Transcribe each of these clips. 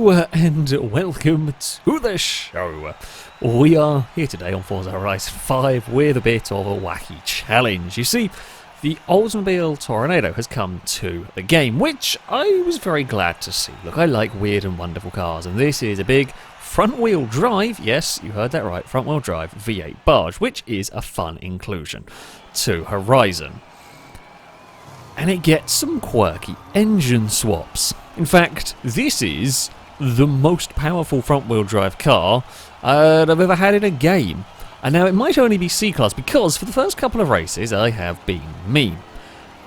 Hello and welcome to the show. We are here today on Forza Race 5 with a bit of a wacky challenge. You see, the Oldsmobile Toronado has come to the game, which I was very glad to see. Look, I like weird and wonderful cars, and this is a big front-wheel drive, yes, you heard that right, front-wheel drive V8 barge, which is a fun inclusion to Horizon. And it gets some quirky engine swaps. In fact, this is the most powerful front-wheel drive car I've ever had in a game. And now it might only be C-class because for the first couple of races I have been mean.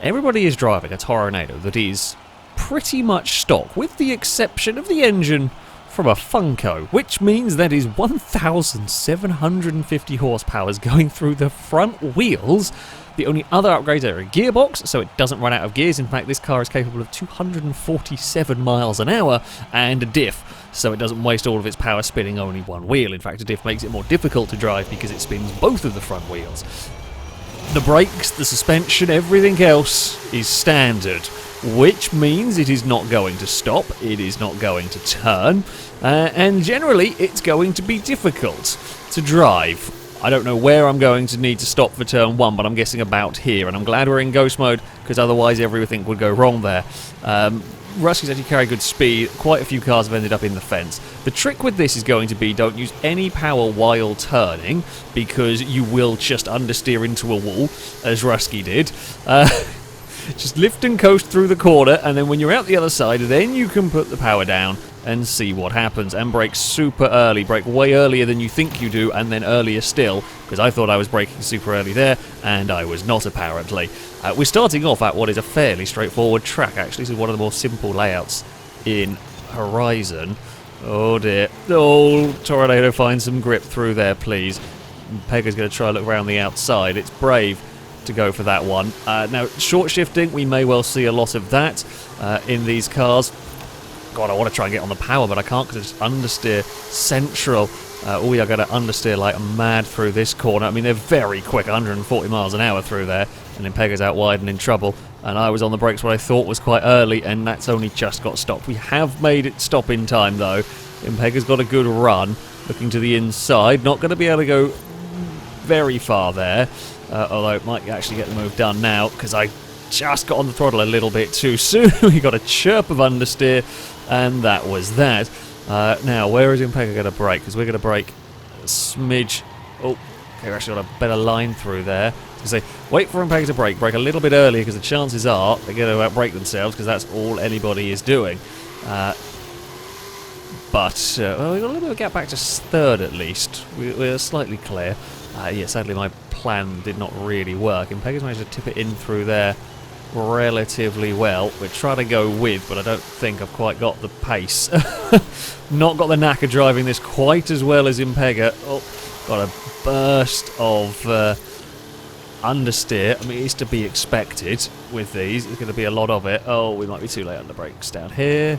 Everybody is driving a Toronado that is pretty much stock, with the exception of the engine from a Funko, which means that is 1,750 horsepower going through the front wheels. The only other upgrades are a gearbox, so it doesn't run out of gears. In fact, this car is capable of 247 miles an hour, and a diff, so it doesn't waste all of its power spinning only one wheel. In fact, a diff makes it more difficult to drive because it spins both of the front wheels. The brakes, the suspension, everything else is standard, which means it is not going to stop, it is not going to turn, and generally it's going to be difficult to drive. I don't know where I'm going to need to stop for turn 1, but I'm guessing about here, and I'm glad we're in ghost mode, because otherwise everything would go wrong there. Ruskies actually carry good speed, quite a few cars have ended up in the fence. The trick with this is going to be don't use any power while turning, because you will just understeer into a wall, as Rusky did. Just lift and coast through the corner, and then when you're out the other side, then you can put the power down and see what happens, and brake super early, brake way earlier than you think you do, and then earlier still, because I thought I was braking super early there, and I was not apparently. We're starting off at what is a fairly straightforward track, actually. This is one of the more simple layouts in Horizon. Oh dear. Oh, Toronado, find some grip through there, please. Pegger's going to try and look around the outside. It's brave to go for that one. Now, short shifting, we may well see a lot of that in these cars. God, I want to try and get on the power, but I can't because it's understeer central. We are going to understeer like mad through this corner. I mean, they're very quick, 140 miles an hour through there, and Impegga's out wide and in trouble. And I was on the brakes what I thought was quite early, and that's only just got stopped. We have made it stop in time, though. Impegga's got a good run, looking to the inside. Not going to be able to go very far there, although it might actually get the move done now, because I just got on the throttle a little bit too soon. We got a chirp of understeer, and that was that. Now, where is Impegga going to brake? Because we're going to brake a smidge. Oh, okay, we're actually got a better line through there. I was going to say, wait for Impegga to brake a little bit earlier, because the chances are they're going to outbrake themselves, because that's all anybody is doing. Well, we've got a little bit of a gap back to third at least. We're slightly clear. Yeah, sadly my plan did not really work. Impegga's managed to tip it in through there relatively well. We're trying to go with, but I don't think I've quite got the pace. Not got the knack of driving this quite as well as Impegga. Oh, got a burst of understeer. I mean, it's to be expected with these. There's going to be a lot of it. Oh, we might be too late on the brakes down here.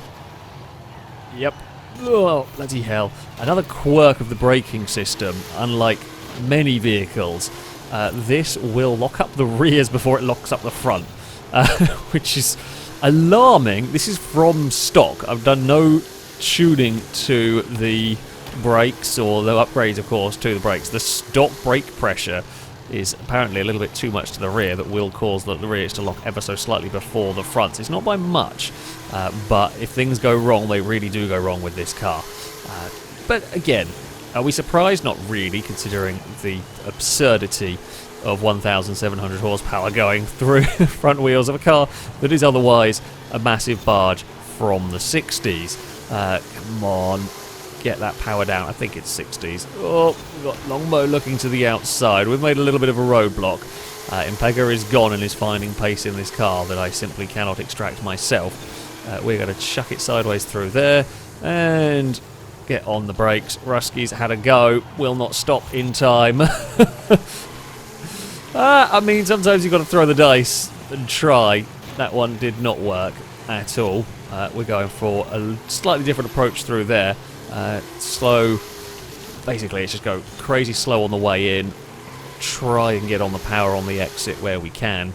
Yep. Oh, bloody hell. Another quirk of the braking system, unlike many vehicles, this will lock up the rears before it locks up the front, which is alarming. This is from stock. I've done no tuning to the brakes, or the upgrades, of course, to the brakes. The stock brake pressure is apparently a little bit too much to the rear. That will cause the rears to lock ever so slightly before the fronts. It's not by much, but if things go wrong, they really do go wrong with this car. But again, are we surprised? Not really, considering the absurdity of 1,700 horsepower going through the front wheels of a car that is otherwise a massive barge from the 60s. Come on, get that power down. I think it's 60s. Oh, we've got Longbow looking to the outside. We've made a little bit of a roadblock. Impegga is gone and is finding pace in this car that I simply cannot extract myself. We're going to chuck it sideways through there, and get on the brakes. Ruskies had a go, will not stop in time. I mean, sometimes you've got to throw the dice and try. That one did not work at all. We're going for a slightly different approach through there. Slow. Basically, it's just go crazy slow on the way in. Try and get on the power on the exit where we can.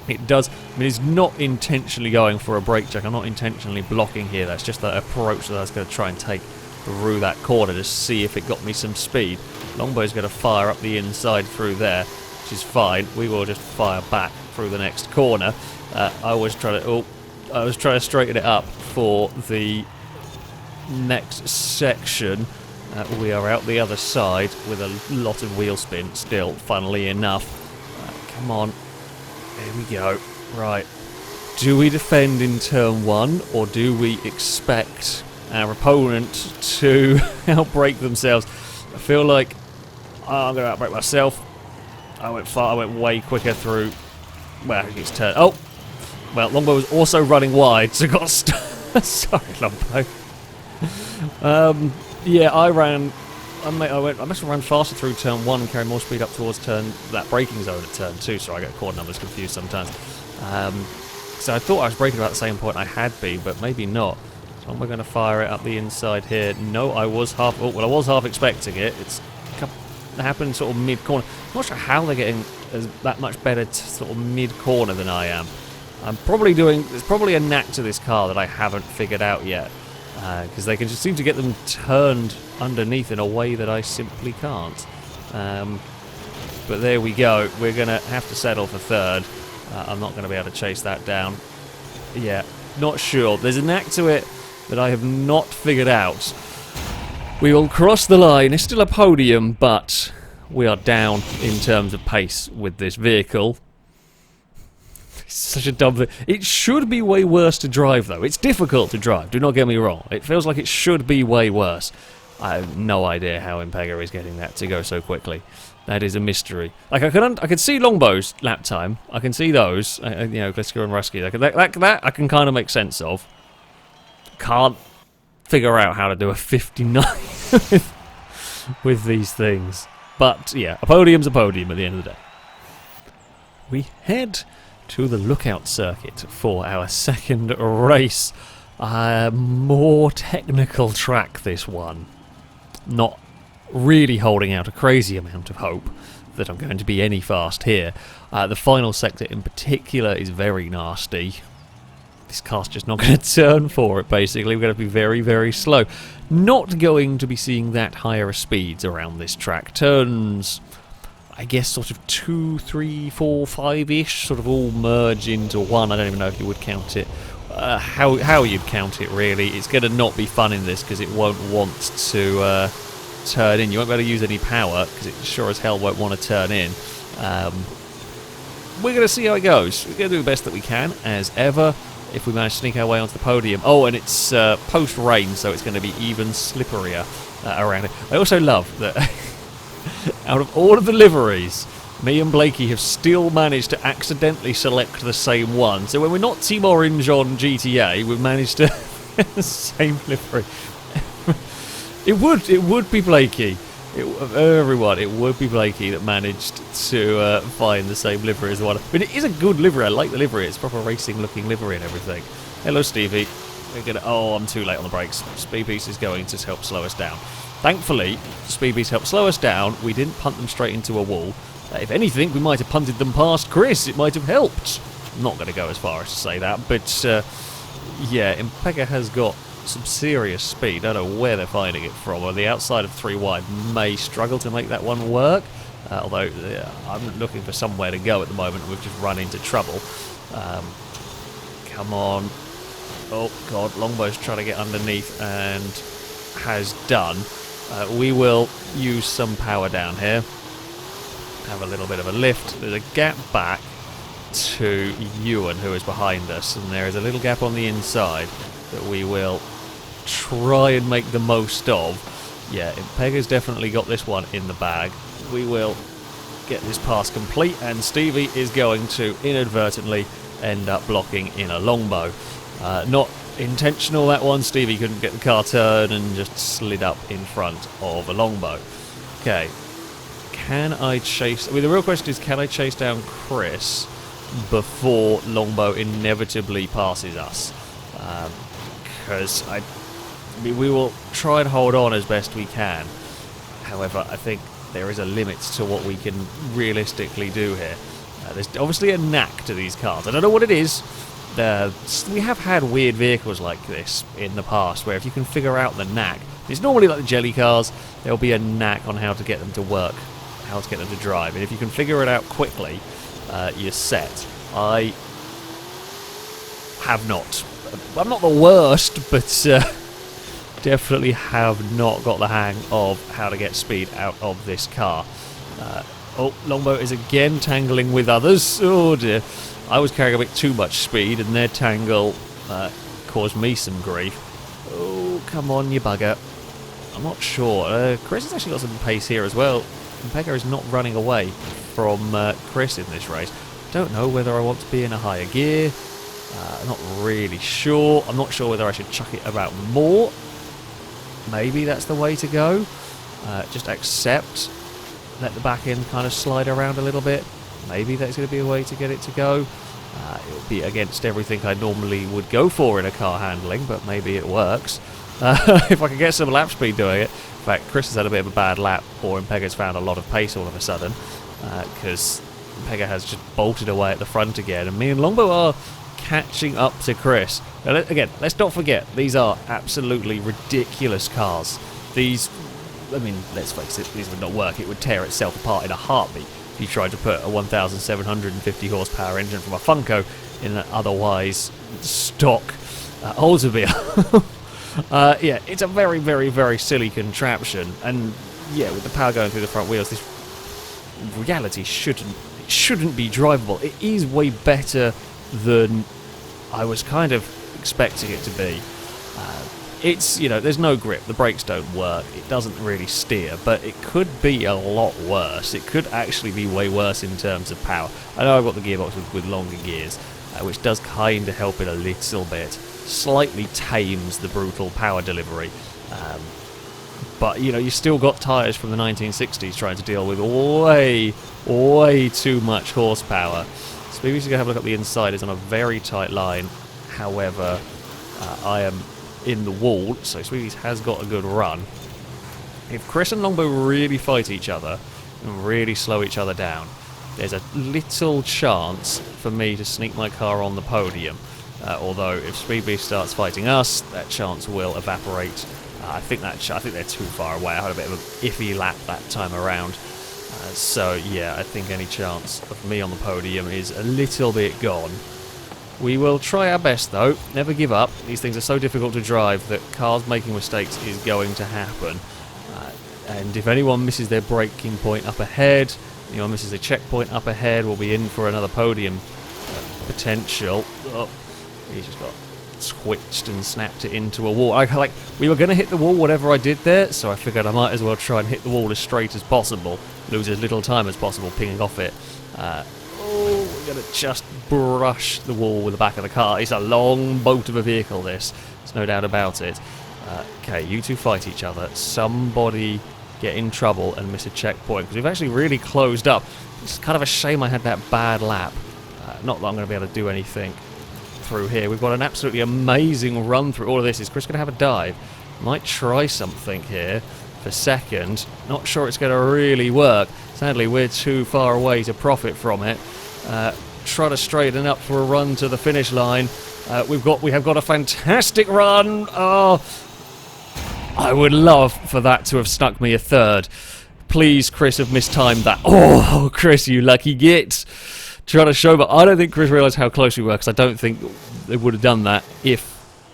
It does. I mean, it's not intentionally going for a brake check. I'm not intentionally blocking here. That's just the approach that I was going to try and take through that corner to see if it got me some speed. Longbow's going to fire up the inside through there, which is fine. We will just fire back through the next corner. I was trying to straighten it up for the next section. We are out the other side with a lot of wheel spin still, funnily enough. Come on. There we go. Right. Do we defend in turn 1, or do we expect our opponent to outbrake themselves? I feel like I'm going to outbrake myself. I went way quicker through. Well, it's turn. Oh! Well, Longbow was also running wide, so got stuck. Sorry, Longbow. Yeah, I must have run faster through turn 1 and carried more speed up towards that braking zone at turn 2, so I get chord numbers confused sometimes. So I thought I was braking about the same point I had been, but maybe not. So we're going to fire it up the inside here. No, I was half expecting it. It happened sort of mid-corner. I'm not sure how they're getting that much better sort of mid-corner than I am. There's probably a knack to this car that I haven't figured out yet. Because they can just seem to get them turned underneath in a way that I simply can't. But there we go. We're going to have to settle for third. I'm not going to be able to chase that down. Yeah, not sure. There's a knack to it that I have not figured out. We will cross the line. It's still a podium, but we are down in terms of pace with this vehicle. It's such a dumb thing. It should be way worse to drive, though. It's difficult to drive, do not get me wrong. It feels like it should be way worse. I have no idea how Impega is getting that to go so quickly. That is a mystery. Like, I can see Longbow's lap time. I can see those, you know, Glisker and Rusky. That I can kind of make sense of. Can't figure out how to do a 59 with these things. But, yeah, a podium's a podium at the end of the day. We head to the lookout circuit for our second race. More technical track, this one. Not really holding out a crazy amount of hope that I'm going to be any fast here. The final sector in particular is very nasty. This car's just not going to turn for it, basically. We're going to be very, very slow. Not going to be seeing that higher speeds around this track. Turns, I guess, sort of 2, 3, 4, 5-ish, sort of all merge into one. I don't even know if you would count it. How you'd count it, really. It's going to not be fun in this because it won't want to turn in. You won't be able to use any power because it sure as hell won't want to turn in. We're going to see how it goes. We're going to do the best that we can, as ever, if we manage to sneak our way onto the podium. Oh, and it's post-rain, so it's going to be even slipperier around it. I also love that out of all of the liveries, me and Blakey have still managed to accidentally select the same one. So when we're not Team Orange on GTA, we've managed to the same livery. It would be Blakey. Everyone, it would be Blakey that managed to find the same livery as the one. But it is a good livery. I like the livery. It's proper racing-looking livery and everything. Hello, Stevie. We're gonna. Oh, I'm too late on the brakes. Speed Beast is going to help slow us down. Thankfully, Speed Beast helped slow us down. We didn't punt them straight into a wall. If anything, we might have punted them past Chris. It might have helped. I'm not going to go as far as to say that, but yeah, Impega has got some serious speed. I don't know where they're finding it from. Or the outside of 3 wide may struggle to make that one work. Although I'm looking for somewhere to go at the moment, and we've just run into trouble. Come on. Oh, God, Longbow's trying to get underneath and has done. We will use some power down here. Have a little bit of a lift. There's a gap back to Ewan, who is behind us, and there is a little gap on the inside that we will try and make the most of. Yeah, Impega's definitely got this one in the bag. We will get this pass complete, and Stevie is going to inadvertently end up blocking in a Longbow. Not intentional, that one. Stevie couldn't get the car turned and just slid up in front of a Longbow. Okay. Can I chase... I mean, the real question is, can I chase down Chris before Longbow inevitably passes us? Because we will try and hold on as best we can. However, I think there is a limit to what we can realistically do here. There's obviously a knack to these cars. I don't know what it is. We have had weird vehicles like this in the past, where if you can figure out the knack, it's normally like the jelly cars, there'll be a knack on how to get them to work, how to get them to drive, and if you can figure it out quickly, you're set. I have not. I'm not the worst, but definitely have not got the hang of how to get speed out of this car. Oh, Longbow is again tangling with others. Oh dear. I was carrying a bit too much speed, and their tangle caused me some grief. Oh, come on, you bugger. I'm not sure. Chris has actually got some pace here as well. Pega is not running away from Chris in this race. Don't know whether I want to be in a higher gear. Not really sure. I'm not sure whether I should chuck it about more. Maybe that's the way to go. Just accept. Let the back end kind of slide around a little bit. Maybe that's going to be a way to get it to go. It will be against everything I normally would go for in a car handling, but maybe it works. If I can get some lap speed doing it. In fact, Chris has had a bit of a bad lap, or Impega's found a lot of pace all of a sudden, because Impega has just bolted away at the front again, and me and Longbow are catching up to Chris. Now, again, let's not forget, these are absolutely ridiculous cars. These, I mean, let's face it, these would not work. It would tear itself apart in a heartbeat if you tried to put a 1,750 horsepower engine from a Funko in an otherwise stock Oldsmobile. Yeah, it's a very, very, very silly contraption, and yeah, with the power going through the front wheels, this reality shouldn't be drivable. It is way better than I was kind of expecting it to be. It's, you know, there's no grip, the brakes don't work, it doesn't really steer, but it could be a lot worse. It could actually be way worse in terms of power. I know I've got the gearbox with longer gears, which does kind of help it a little bit. Slightly tames the brutal power delivery. But, you know, you've still got tyres from the 1960s trying to deal with way too much horsepower. So maybe we should go have a look at the inside. It's on a very tight line. However, I am in the wall, so Sweeties has got a good run. If Chris and Longbow really fight each other and really slow each other down, there's a little chance for me to sneak my car on the podium. Although if Speedbeast starts fighting us, that chance will evaporate. I think they're too far away. I had a bit of an iffy lap that time around. So yeah, I think any chance of me on the podium is a little bit gone. We will try our best though, never give up. These things are so difficult to drive that cars making mistakes is going to happen. And if anyone misses their braking point up ahead, anyone misses a checkpoint up ahead, we'll be in for another podium potential. Oh, he's just got switched and snapped it into a wall. We were going to hit the wall whatever I did there, so I figured I might as well try and hit the wall as straight as possible, lose as little time as possible pinging off it. We're going to just brush the wall with the back of the car. It's a long boat of a vehicle, this. There's no doubt about it. Okay, you two fight each other. Somebody get in trouble and miss a checkpoint, because we've actually really closed up. It's kind of a shame I had that bad lap. Not that I'm going to be able to do anything through here. We've got an absolutely amazing run through all of this. Is Chris going to have a dive? Might try something here for second. Not sure it's going to really work. Sadly, we're too far away to profit from it. Try to straighten up for a run to the finish line. We have got a fantastic run. Oh, I would love for that to have stuck me a third. Please, Chris, have mistimed that. Oh, Chris, you lucky git. Trying to show, but I don't think Chris realised how close we were, because I don't think they would have done that if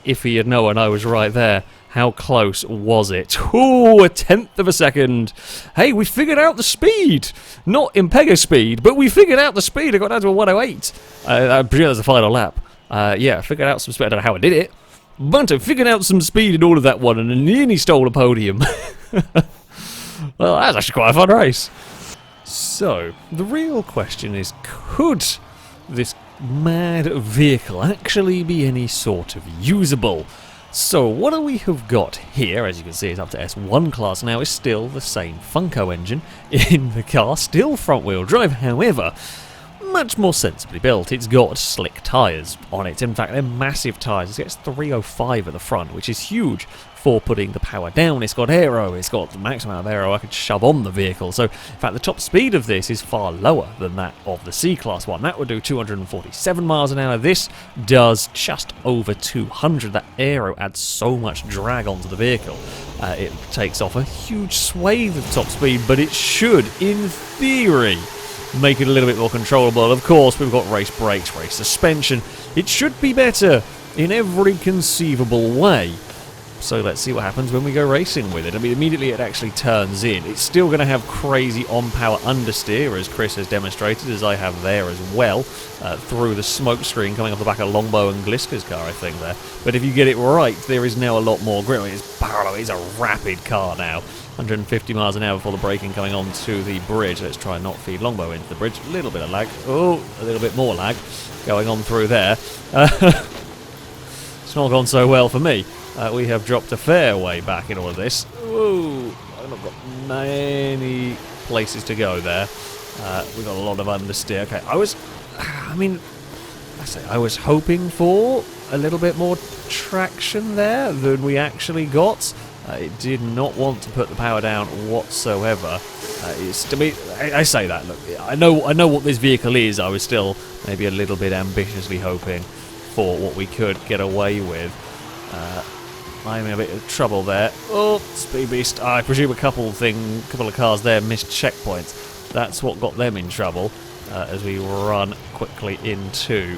he had known I was right there. How close was it? Ooh, 1/10 of a second. Hey, we figured out the speed. Not Impega speed, but we figured out the speed. I got down to a 108. I presume that's the final lap. Yeah, I figured out some speed. I don't know how I did it, but I figured out some speed in all of that one, and I nearly stole a podium. Well, that was actually quite a fun race. So, the real question is, could this mad vehicle actually be any sort of usable? So, what do we have got here? As you can see, it's up to S1 class now. It's still the same Funko engine in the car, still front-wheel drive, however, much more sensibly built. It's got slick tyres on it. In fact, they're massive tyres. It gets 305 at the front, which is huge for putting the power down. It's got aero, it's got the max amount of aero I could shove on the vehicle. So, in fact, the top speed of this is far lower than that of the C-class one. That would do 247 miles an hour. This does just over 200. That aero adds so much drag onto the vehicle. It takes off a huge swathe of top speed, but it should, in theory, make it a little bit more controllable. Of course, we've got race brakes, race suspension. It should be better in every conceivable way. So let's see what happens when we go racing with it. I mean, immediately it actually turns in. It's still going to have crazy on-power understeer, as Chris has demonstrated, as I have there as well, through the smoke screen coming off the back of Longbow and Gliska's car, I think, there. But if you get it right, there is now a lot more grip. It's parallel. It's a rapid car now. 150 miles an hour before the braking coming onto the bridge. Let's try and not feed Longbow into the bridge. A little bit of lag. Oh, a little bit more lag going on through there. It's not gone so well for me. We have dropped a fair way back in all of this. Ooh, I've not got many places to go there. We've got a lot of understeer. Okay, I was hoping for a little bit more traction there than we actually got. It did not want to put the power down whatsoever. It's to me, I say that. Look, I know what this vehicle is. I was still maybe a little bit ambitiously hoping for what we could get away with. I'm in a bit of trouble there. Oh, Speed Beast. I presume a couple of cars there missed checkpoints. That's what got them in trouble as we run quickly into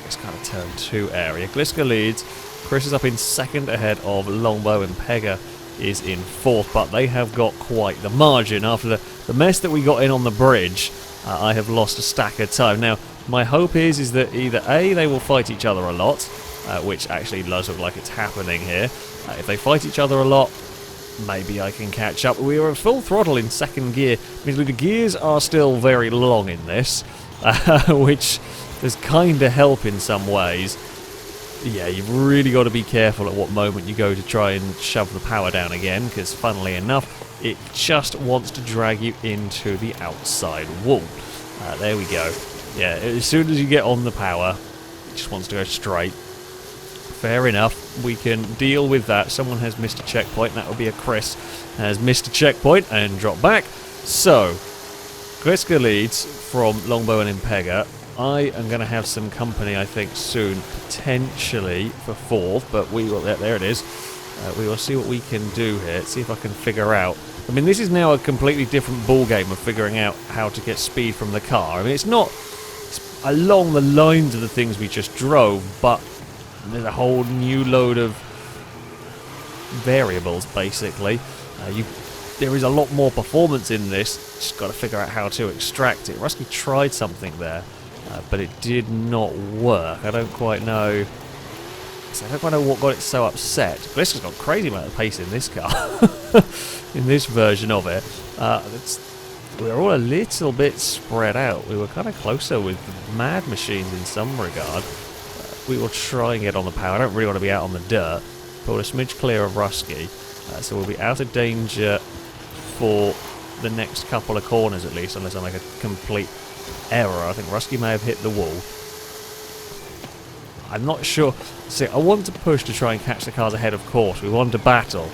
this kind of turn 2 area. Gliska leads. Chris is up in second ahead of Longbow, and Pega is in fourth, but they have got quite the margin. After the mess that we got in on the bridge, I have lost a stack of time. Now, my hope is that either A, they will fight each other a lot, which actually does look like it's happening here. If they fight each other a lot, maybe I can catch up. We are at full throttle in second gear. Admittedly, the gears are still very long in this, which does kind of help in some ways. Yeah, you've really got to be careful at what moment you go to try and shove the power down again, because funnily enough, it just wants to drag you into the outside wall. There we go. Yeah, as soon as you get on the power, it just wants to go straight. Fair enough, we can deal with that. Someone has missed a checkpoint, that would be a Chris, has missed a checkpoint and dropped back. So, Gliska leads from Longbow and Impega. I am going to have some company, I think, soon, potentially for fourth, but we will, there it is. We will see what we can do here, see if I can figure out. I mean, this is now a completely different ball game of figuring out how to get speed from the car. I mean, it's not along the lines of the things we just drove, but there's a whole new load of variables, basically. There is a lot more performance in this, just got to figure out how to extract it. Rusky tried something there, but it did not work. I don't quite know what got it so upset. Gliska's got a crazy amount of pace in this car, in this version of it. We're all a little bit spread out. We were kind of closer with the Mad Machines in some regard. We will try and get on the power. I don't really want to be out on the dirt, but we're a smidge clear of Rusky, so we'll be out of danger for the next couple of corners at least, unless I make a complete error. I think Rusky may have hit the wall. I'm not sure. See, I want to push to try and catch the cars ahead, of course. We want to battle.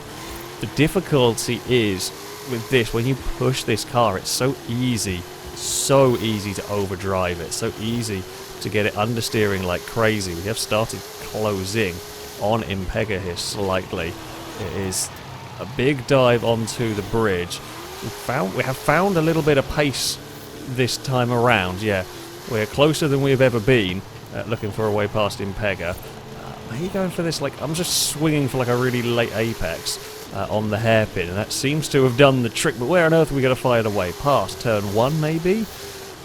The difficulty is with this, when you push this car, it's so easy to overdrive it, so easy to get it understeering like crazy. We have started closing on Impega here slightly. It is a big dive onto the bridge. We have found a little bit of pace this time around. Yeah, we're closer than we've ever been, looking for a way past Impega. Are you going for this? Like, I'm just swinging for like a really late apex on the hairpin, and that seems to have done the trick. But where on earth are we going to fire the way past? Turn 1, maybe?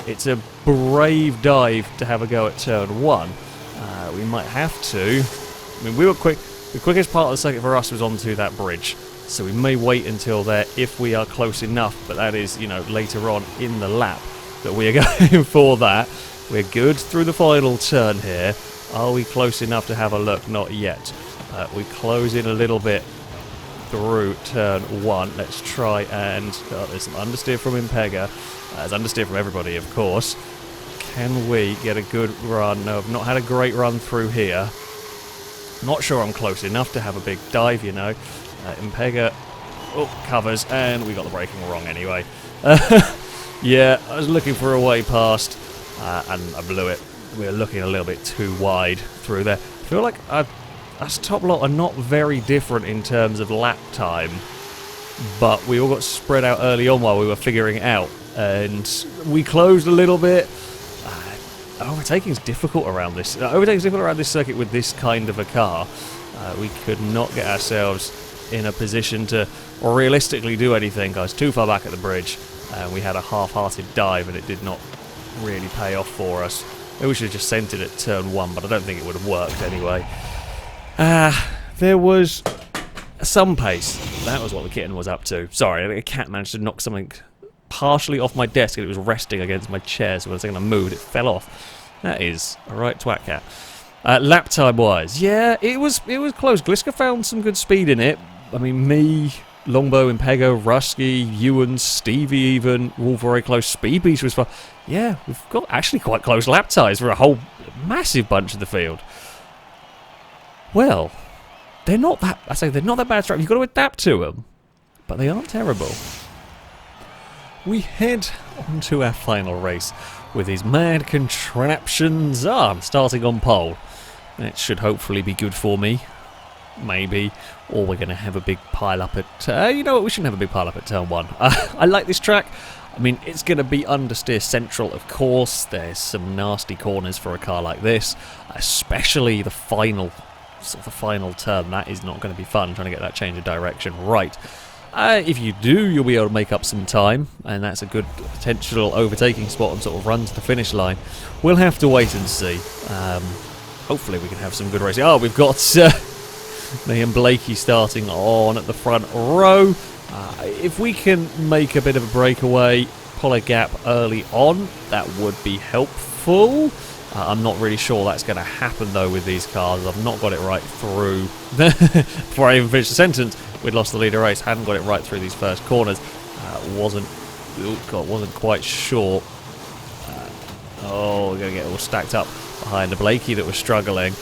It's a brave dive to have a go at turn 1. We might have to. I mean, we were quick. The quickest part of the circuit for us was onto that bridge, so we may wait until there if we are close enough. But that is, you know, later on in the lap that we are going for that. We're good through the final turn here. Are we close enough to have a look? Not yet. We close in a little bit through turn 1. Let's try and... there's some understeer from Impega. There's understeer from everybody, of course. Can we get a good run? No, I've not had a great run through here. Not sure I'm close enough to have a big dive, you know. Impega, covers, and we got the braking wrong anyway. Yeah, I was looking for a way past, and I blew it. We were looking a little bit too wide through there. I feel like us top lot are not very different in terms of lap time, but we all got spread out early on while we were figuring it out, and we closed a little bit. Overtaking is difficult around this. Overtaking is difficult around this circuit with this kind of a car. We could not get ourselves in a position to realistically do anything, guys. Too far back at the bridge, and we had a half-hearted dive, and it did not really pay off for us. Maybe we should have just sent it at turn 1, but I don't think it would have worked anyway. There was some pace. That was what the kitten was up to. Sorry, I think a cat managed to knock something partially off my desk, and it was resting against my chair, so when I moved, it fell off. That is a right twat cat. Lap time wise, yeah, it was close. Gliska found some good speed in it. I mean, me, Longbow, Impego, Rusky, Ewan, Stevie even, all very close. Speed Beast was fun. Yeah, we've got actually quite close lap times for a whole massive bunch of the field. Well, they're not that bad track. You've got to adapt to them, but they aren't terrible. We head on to our final race with these mad contraptions. I'm starting on pole. That should hopefully be good for me. Maybe. Or we're going to have a big pile up at... you know what, we shouldn't have a big pile up at turn 1. I like this track. I mean, it's going to be understeer central, of course. There's some nasty corners for a car like this. Especially the final turn. That is not going to be fun, trying to get that change of direction right. If you do, you'll be able to make up some time, and that's a good potential overtaking spot and sort of run to the finish line. We'll have to wait and see. Hopefully we can have some good racing. Oh, we've got me and Blakey starting on at the front row. If we can make a bit of a breakaway, pull a gap early on, that would be helpful. I'm not really sure that's going to happen though with these cars. I've not got it right through. Before I even finished the sentence, we'd lost the leader race. Hadn't got it right through these first corners. Wasn't quite sure. We're going to get all stacked up behind the Blakey that was struggling.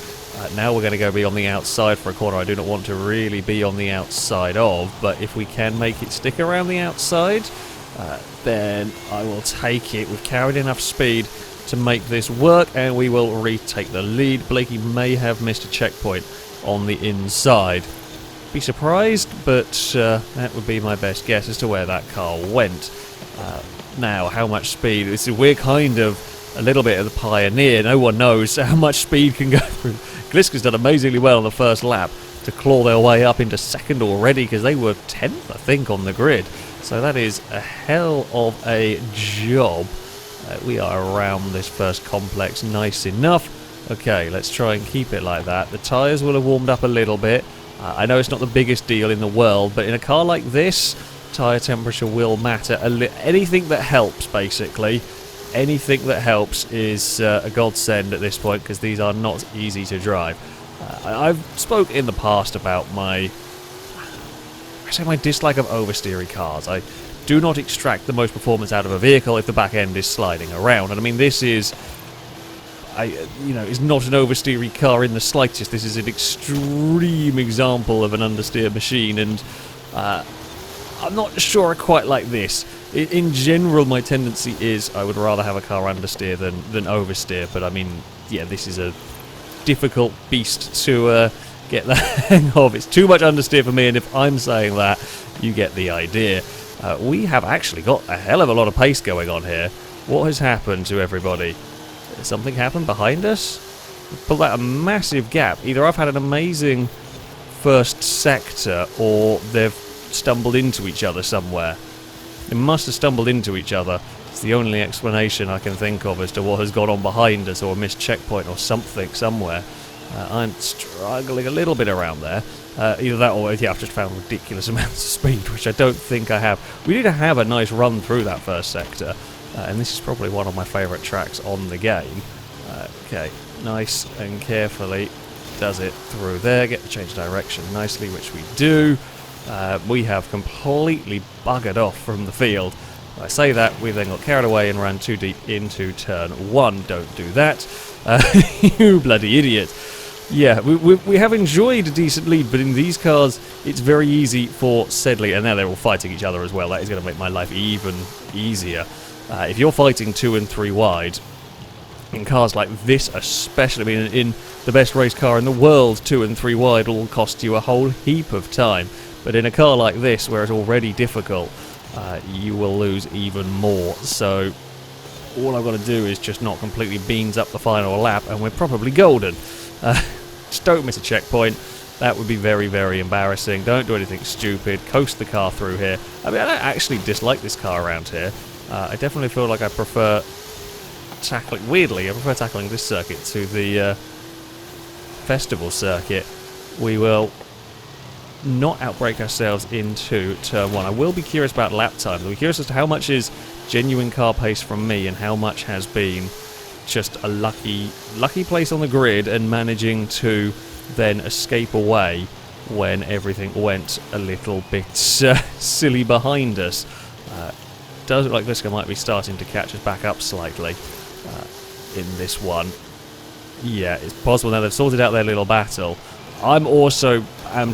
Now we're going to go be on the outside for a corner I do not want to really be on the outside of, but if we can make it stick around the outside, then I will take it. We've carried enough speed to make this work, and we will retake the lead. Blakey may have missed a checkpoint on the inside. Be surprised, but that would be my best guess as to where that car went. Now, how much speed? We're kind of a little bit of the pioneer. No one knows how much speed can go through. Gliska's done amazingly well on the first lap to claw their way up into second already, because they were 10th, I think, on the grid. So that is a hell of a job. We are around this first complex nice enough. Okay, let's try and keep it like that. The tyres will have warmed up a little bit. I know it's not the biggest deal in the world, but in a car like this, tyre temperature will matter. Anything that helps, basically. Anything that helps is a godsend at this point, because these are not easy to drive. I've spoke in the past about my dislike of oversteery cars. I do not extract the most performance out of a vehicle if the back end is sliding around. And I mean, this is, is not an oversteery car in the slightest. This is an extreme example of an understeer machine, and I'm not sure I quite like this. In general, my tendency is I would rather have a car understeer than oversteer, but I mean, yeah, this is a difficult beast to get the hang of. It's too much understeer for me, and if I'm saying that, you get the idea. We have actually got a hell of a lot of pace going on here. What has happened to everybody? Did something happen behind us? We've pulled out a massive gap. Either I've had an amazing first sector, or they've stumbled into each other somewhere. They must have stumbled into each other. It's the only explanation I can think of as to what has gone on behind us, or a missed checkpoint or something somewhere. I'm struggling a little bit around there. Either that, or yeah, I've just found ridiculous amounts of speed, which I don't think I have. We did have a nice run through that first sector, and this is probably one of my favourite tracks on the game. Okay, nice and carefully does it through there. Get the change of direction nicely, which we do. We have completely buggered off from the field. I say that, we then got carried away and ran too deep into turn 1. Don't do that. You bloody idiot. Yeah, we have enjoyed a decent lead, but in these cars, it's very easy for said lead, and now they're all fighting each other as well. That is going to make my life even easier. If you're fighting 2 and 3 wide, in cars like this especially, I mean, in the best race car in the world, 2 and 3 wide will cost you a whole heap of time. But in a car like this, where it's already difficult, you will lose even more. So all I've got to do is just not completely beans up the final lap, and we're probably golden. Just don't miss a checkpoint. That would be very, very embarrassing. Don't do anything stupid. Coast the car through here. I mean, I don't actually dislike this car around here. I definitely feel like I prefer tackling... Weirdly, I prefer tackling this circuit to the festival circuit. We will not outbrake ourselves into turn 1. I will be curious about lap times. I'll be curious as to how much is genuine car pace from me and how much has been just a lucky place on the grid and managing to then escape away when everything went a little bit silly behind us. Does look like Gliska might be starting to catch us back up slightly in this one. Yeah, it's possible now they've sorted out their little battle. I'm also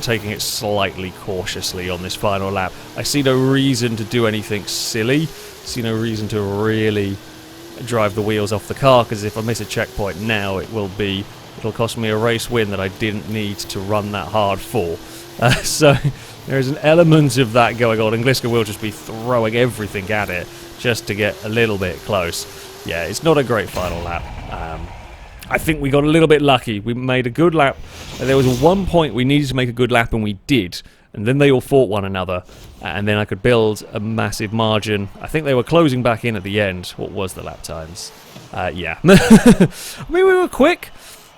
taking it slightly cautiously on this final lap. I see no reason to do anything silly. See no reason to really drive the wheels off the car, because if I miss a checkpoint now, it'll cost me a race win that I didn't need to run that hard for. So there is an element of that going on, and Gliska will just be throwing everything at it just to get a little bit close. Yeah, it's not a great final lap. I think we got a little bit lucky. We made a good lap. There was one point we needed to make a good lap, and we did. And then they all fought one another, and then I could build a massive margin. I think they were closing back in at the end. What was the lap times? Yeah. I mean, we were quick.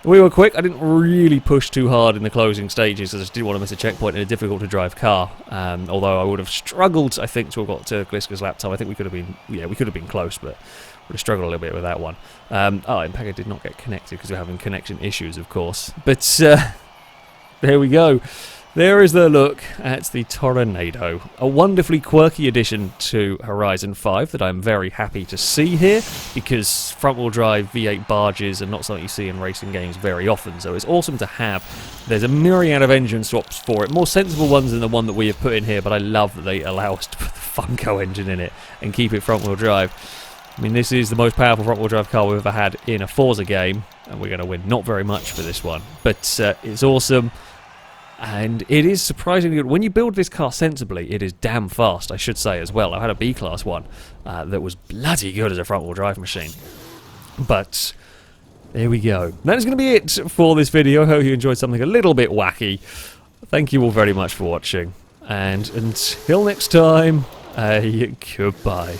We were quick. I didn't really push too hard in the closing stages, because I just didn't want to miss a checkpoint in a difficult-to-drive car. Although I would have struggled, I think, to have got to Gliska's lap time. I think we could have been, yeah, we could have been close, but would have struggled a little bit with that one. Impega did not get connected because we're having connection issues, of course. But there we go. There is the look at the Toronado, a wonderfully quirky addition to Horizon 5 that I'm very happy to see here, because front-wheel drive V8 barges are not something you see in racing games very often, so it's awesome to have. There's a myriad of engine swaps for it, more sensible ones than the one that we have put in here, but I love that they allow us to put the Funko engine in it and keep it front-wheel drive. I mean, this is the most powerful front-wheel drive car we've ever had in a Forza game, and we're going to win not very much for this one, but it's awesome. And it is surprisingly good. When you build this car sensibly, it is damn fast, I should say, as well. I've had a B-class one that was bloody good as a front-wheel drive machine. But there we go. That is going to be it for this video. I hope you enjoyed something a little bit wacky. Thank you all very much for watching. And until next time, goodbye.